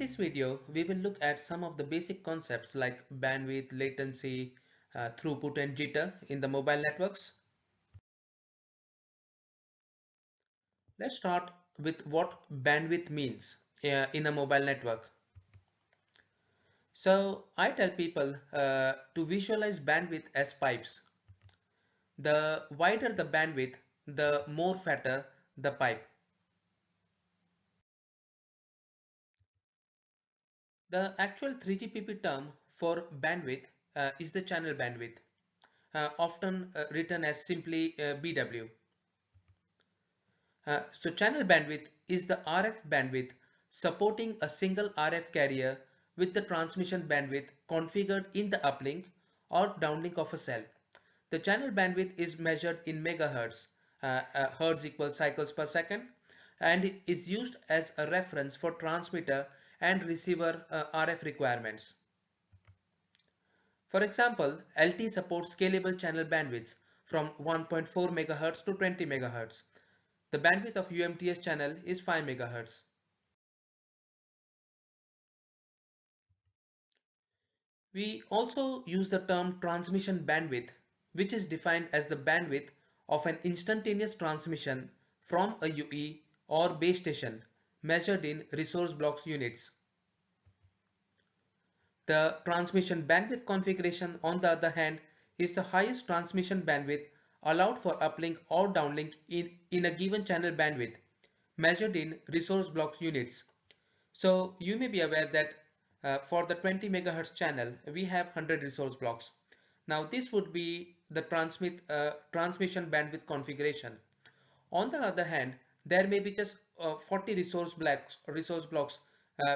this video, we will look at some of the basic concepts like bandwidth, latency, throughput and jitter in the mobile networks. Let's start with what bandwidth means in a mobile network. So I tell people to visualize bandwidth as pipes. The wider the bandwidth, the more fatter the pipe. The actual 3GPP term for bandwidth is the channel bandwidth, often written as simply BW. So channel bandwidth is the RF bandwidth supporting a single RF carrier with the transmission bandwidth configured in the uplink or downlink of a cell. The channel bandwidth is measured in megahertz, hertz equals cycles per second, and it is used as a reference for transmitter and receiver RF requirements. For example, LTE supports scalable channel bandwidths from 1.4 MHz to 20 MHz. The bandwidth of UMTS channel is 5 MHz. We also use the term transmission bandwidth, which is defined as the bandwidth of an instantaneous transmission from a UE or base station measured in resource blocks units. The transmission bandwidth configuration, on the other hand, is the highest transmission bandwidth allowed for uplink or downlink in a given channel bandwidth measured in resource blocks units. So you may be aware that for the 20 megahertz channel, we have 100 resource blocks. Now this would be the transmission bandwidth configuration. On the other hand, there may be just 40 resource blocks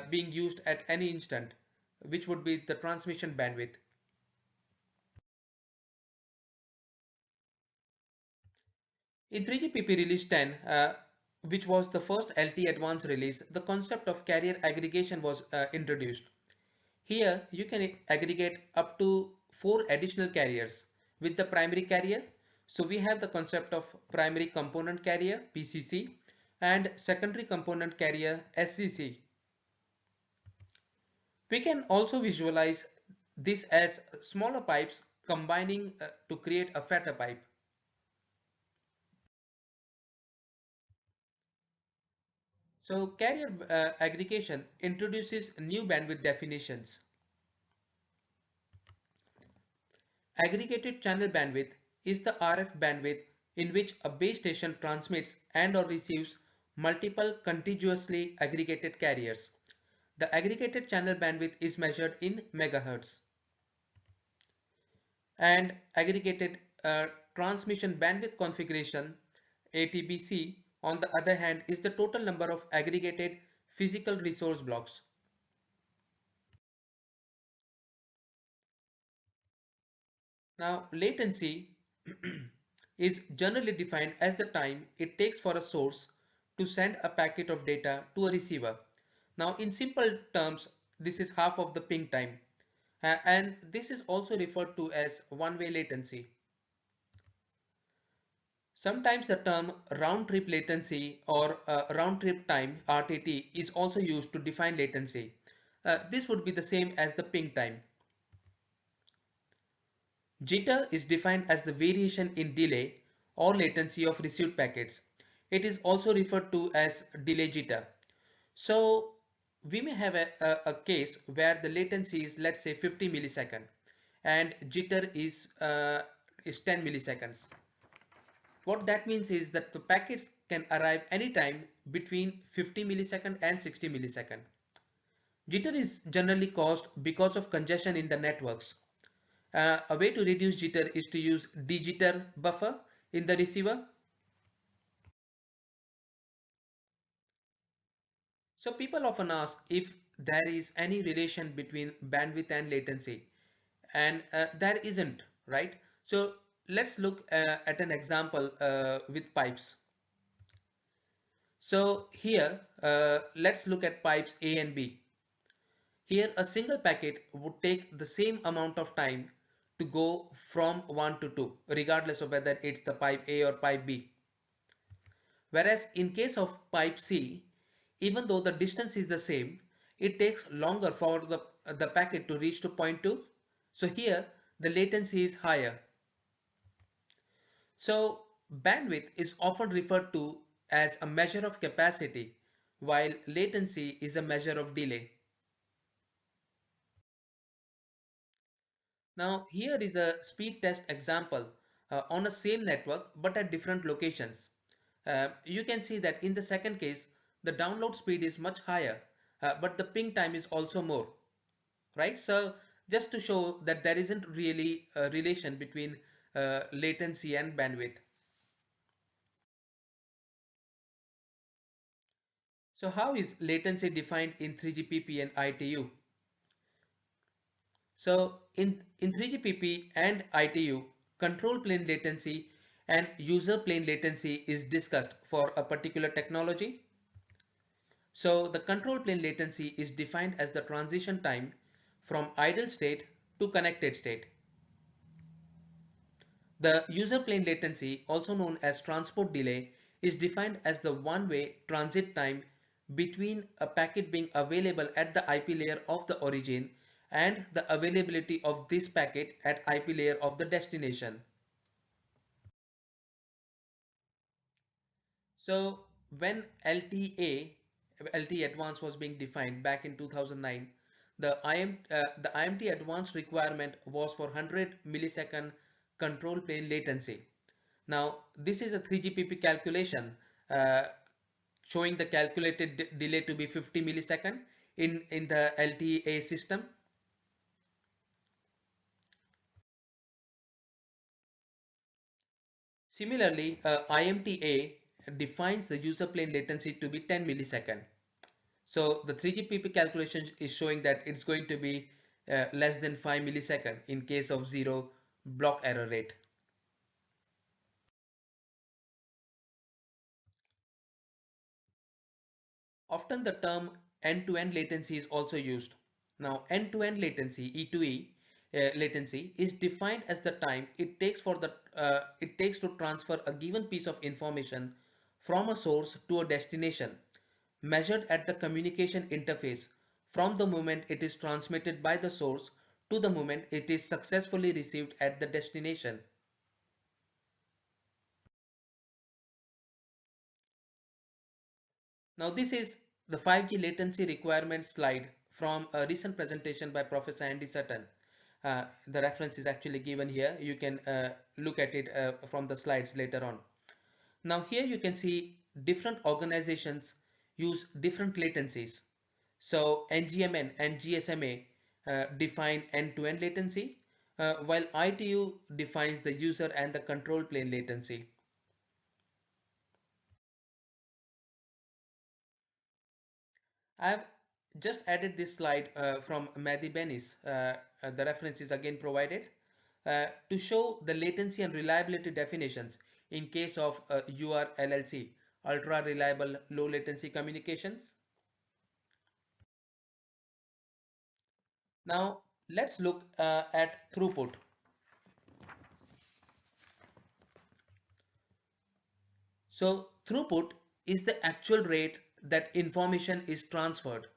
being used at any instant, which would be the transmission bandwidth. In 3GPP release 10, which was the first LTE advanced release, the concept of carrier aggregation was introduced. Here you can aggregate up to 4 additional carriers with the primary carrier. So we have the concept of primary component carrier PCC and secondary component carrier SCC. We can also visualize this as smaller pipes combining to create a fatter pipe. So carrier aggregation introduces new bandwidth definitions. Aggregated channel bandwidth is the RF bandwidth in which a base station transmits and/or receives multiple contiguously aggregated carriers. The aggregated channel bandwidth is measured in megahertz. And aggregated transmission bandwidth configuration ATBC, on the other hand, is the total number of aggregated physical resource blocks. Now, latency is generally defined as the time it takes for a source to send a packet of data to a receiver. Now, in simple terms, this is half of the ping time. And this is also referred to as one-way latency. Sometimes the term round-trip latency or round-trip time RTT is also used to define latency. This would be the same as the ping time. Jitter is defined as the variation in delay or latency of received packets. It is also referred to as delay jitter. So we may have a case where the latency is, let's say, 50 millisecond and jitter is 10 milliseconds. What that means is that the packets can arrive anytime between 50 millisecond and 60 millisecond. Jitter is generally caused because of congestion in the networks. A way to reduce jitter is to use de-jitter buffer in the receiver. So people often ask if there is any relation between bandwidth and latency, and there isn't, right? So let's look at an example with pipes. So here let's look at pipes A and B. Here a single packet would take the same amount of time to go from 1 to 2, regardless of whether it's the pipe A or pipe B. Whereas in case of pipe C, even though the distance is the same, it takes longer for the packet to reach to point 2. So here the latency is higher. So bandwidth is often referred to as a measure of capacity, while latency is a measure of delay. Now here is a speed test example on a same network but at different locations. You can see that in the second case the download speed is much higher, but the ping time is also more, right? So just to show that there isn't really a relation between latency and bandwidth. So how is latency defined in 3GPP and ITU? So in 3GPP and ITU, control plane latency and user plane latency is discussed for a particular technology. So the control plane latency is defined as the transition time from idle state to connected state. The user plane latency, also known as transport delay, is defined as the one-way transit time between a packet being available at the IP layer of the origin and the availability of this packet at IP layer of the destination. So when LTE Advanced was being defined back in 2009, the IMT Advanced requirement was for 100 millisecond control plane latency. Now this is a 3GPP calculation uh, showing the calculated delay to be 50 millisecond in the LTE-A system. Similarly, IMT-A defines the user plane latency to be 10 millisecond. So the 3GPP calculation is showing that it's going to be less than 5 millisecond in case of zero block error rate. Often the term end-to-end latency is also used. Now end-to-end latency, E2E latency, is defined as the time it takes to transfer a given piece of information from a source to a destination, measured at the communication interface from the moment it is transmitted by the source to the moment it is successfully received at the destination. Now this is the 5G latency requirement slide from a recent presentation by Professor Andy Sutton. The reference is actually given here. You can look at it from the slides later on. Now here you can see different organizations use different latencies. So NGMN and GSMA define end-to-end latency, while ITU defines the user and the control plane latency. I've just added this slide from Mehdi Benis. The reference is again provided to show the latency and reliability definitions in case of URLLC, ultra reliable low latency communications. Now let's look at throughput. So throughput is the actual rate that information is transferred.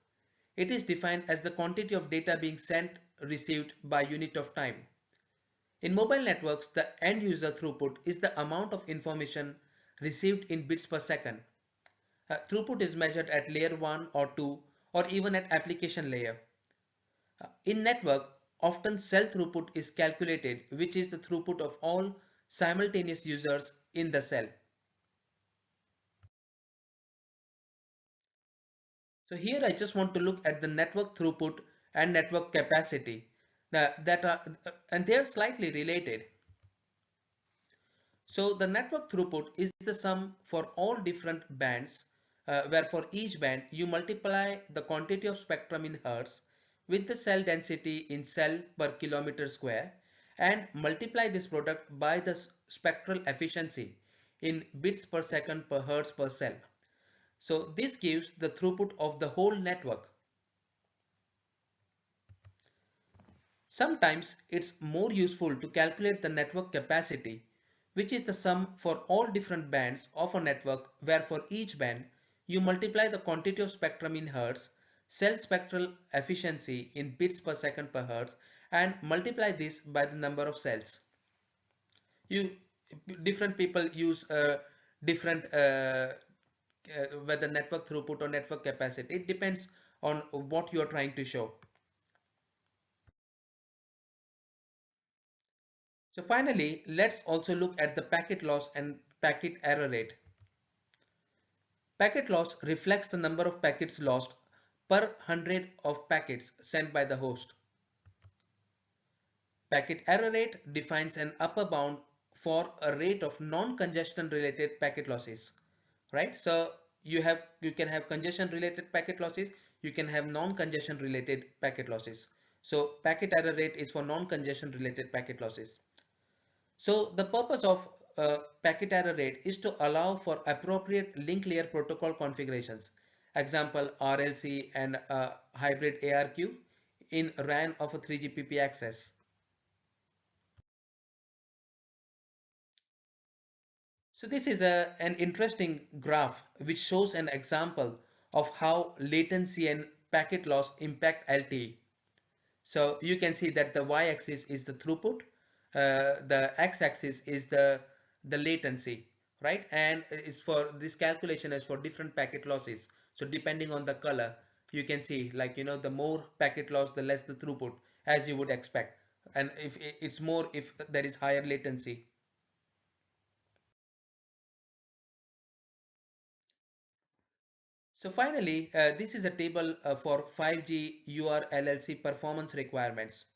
It is defined as the quantity of data being sent, received by unit of time. In mobile networks, the end user throughput is the amount of information received in bits per second. Throughput is measured at layer 1 or 2 or even at application layer. In network, often cell throughput is calculated, which is the throughput of all simultaneous users in the cell. So here I just want to look at the network throughput and network capacity and they are slightly related. So the network throughput is the sum for all different bands, where for each band you multiply the quantity of spectrum in Hertz with the cell density in cell per kilometer square and multiply this product by the spectral efficiency in bits per second per Hertz per cell. So this gives the throughput of the whole network. Sometimes it's more useful to calculate the network capacity, which is the sum for all different bands of a network where for each band you multiply the quantity of spectrum in Hertz, cell spectral efficiency in bits per second per hertz, and multiply this by the number of cells. You Different people use different whether network throughput or network capacity. It depends on what you are trying to show. So finally, let's also look at the packet loss and packet error rate. Packet loss reflects the number of packets lost per 100 of packets sent by the host. Packet error rate defines an upper bound for a rate of non-congestion related packet losses, right? So you can have congestion related packet losses, you can have non-congestion related packet losses. So packet error rate is for non-congestion related packet losses. So the purpose of packet error rate is to allow for appropriate link layer protocol configurations. Example RLC and hybrid ARQ in RAN of a 3GPP access. So this is an interesting graph which shows an example of how latency and packet loss impact LTE. So you can see that the y-axis is the throughput, the x-axis is the latency, right? And it's for this calculation is for different packet losses. So depending on the color, you can see like the more packet loss, the less the throughput, as you would expect. And if it's more if there is higher latency. So finally, this is a table for 5G URLLC performance requirements.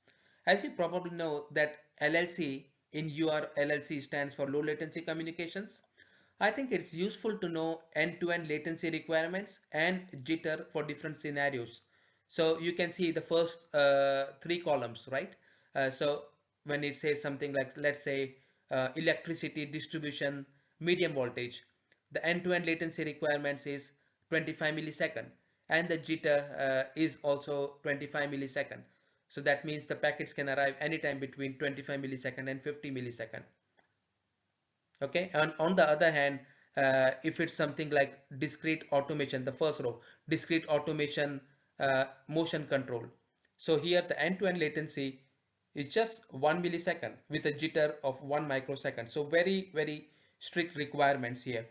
As you probably know that LLC in URLLC stands for low latency communications. I think it's useful to know end-to-end latency requirements and jitter for different scenarios. So you can see the first three columns, right? So when it says something like, let's say, electricity distribution, medium voltage, the end-to-end latency requirements is 25 millisecond, and the jitter is also 25 millisecond. So that means the packets can arrive anytime between 25 millisecond and 50 millisecond. Okay, and on the other hand, if it's something like discrete automation, the first row, discrete automation motion control. So here the end-to-end latency is just 1 millisecond with a jitter of 1 microsecond. So very strict requirements here.